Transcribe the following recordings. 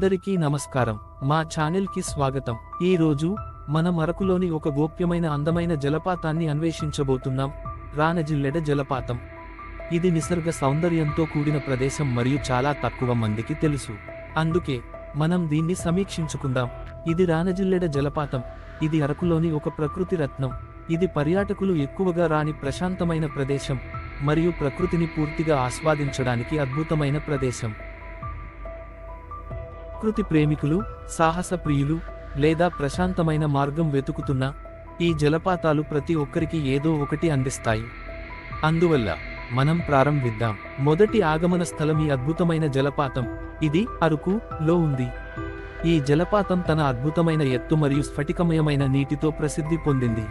అందరికీ నమస్కారం. మా ఛానల్కి స్వాగతం. ఈ రోజు మనం అరకులోని ఒక గోప్యమైన అందమైన జలపాతాన్ని అన్వేషించబోతున్నాం. రానజిల్లెడ జలపాతం. ఇది నిసర్గ సౌందర్యంతో కూడిన ప్రదేశం మరియు చాలా తక్కువ మందికి తెలుసు. అందుకే మనం దీన్ని సమీక్షించుకుందాం. ఇది రానజిల్లెడ జలపాతం. ఇది అరకులోని ఒక ప్రకృతి రత్నం. ఇది పర్యాటకులు ఎక్కువగా రాని ప్రశాంతమైన ప్రదేశం మరియు ప్రకృతిని పూర్తిగా ఆస్వాదించడానికి అద్భుతమైన ప్రదేశం. ప్రకృతి ప్రేమికులు, సాహస ప్రియులు లేదా ప్రశాంతమైన మార్గం వెతుకుతున్న ఈ జలపాతాలు ప్రతి ఒక్కరికి ఏదో ఒకటి అందిస్తాయి. అందువల్ల మనం ప్రారంభిద్దాం. మొదటి ఆగమన స్థలం ఈ అద్భుతమైన జలపాతం. ఇది అరకు లో ఉంది. ఈ జలపాతం తన అద్భుతమైన ఎత్తు మరియు స్ఫటికమయమైన నీటితో ప్రసిద్ధి పొందింది.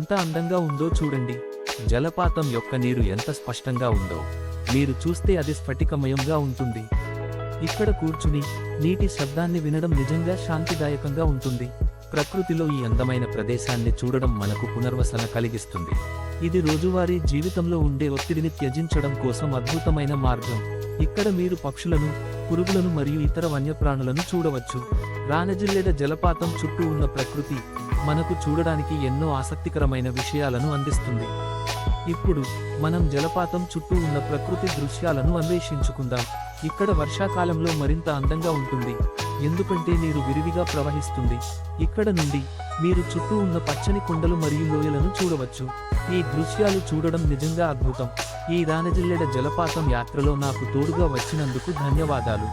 ఎంత అందంగా ఉందో చూడండి. జలపాతం యొక్క నీరు ఎంత స్పష్టంగా ఉందో మీరు చూస్తే అది స్ఫటికమయంగా ఉంటుంది. ఇక్కడ కూర్చుని నీటి శబ్దాన్ని వినడం నిజంగా శాంతిదాయకంగా ఉంటుంది. ప్రకృతిలో ఈ అందమైన ప్రదేశాన్ని చూడడం మనకు పునర్వసన కలిగిస్తుంది. ఇది రోజువారీ జీవితంలో ఉండే ఒత్తిడిని త్యజించడం కోసం అద్భుతమైన మార్గం. ఇక్కడ మీరు పక్షులను, పురుగులను మరియు ఇతర వన్యప్రాణులను చూడవచ్చు. రానజిల్లెడ జలపాతం చుట్టూ ఉన్న ప్రకృతి మనకు చూడడానికి ఎన్నో ఆసక్తికరమైన విషయాలను అందిస్తుంది. ఇప్పుడు మనం జలపాతం చుట్టూ ఉన్న ప్రకృతి దృశ్యాలను అన్వేషించుకుందాం. ఇక్కడ వర్షాకాలంలో మరింత అందంగా ఉంటుంది, ఎందుకంటే నీరు విరివిగా ప్రవహిస్తుంది. ఇక్కడ నుండి మీరు చుట్టూ ఉన్న పచ్చని కొండలు మరియు లోయలను చూడవచ్చు. ఈ దృశ్యాలు చూడడం నిజంగా అద్భుతం. ఈ రానజిల్లెడ జలపాతం యాత్రలో నాకు తోడుగా వచ్చినందుకు ధన్యవాదాలు.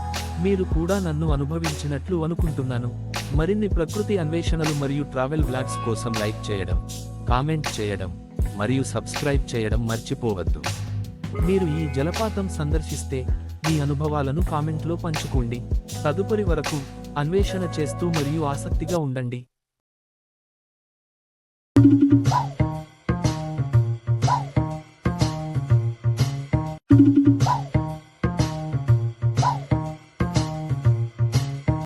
మీరు కూడా నన్ను అనుభవించినట్లు అనుకుంటున్నాను. మరిన్ని ప్రకృతి అన్వేషణలు మరియు ట్రావెల్ బ్లాగ్స్ కోసం లైక్ చేయడం, కామెంట్ చేయడం మరియు సబ్స్క్రైబ్ చేయడం మర్చిపోవద్దు. మీరు ఈ జలపాతం సందర్శిస్తే మీ అనుభవాలను కామెంట్లో పంచుకోండి. తదుపరి వరకు అన్వేషణ చేస్తూ మరియు ఆసక్తిగా ఉండండి.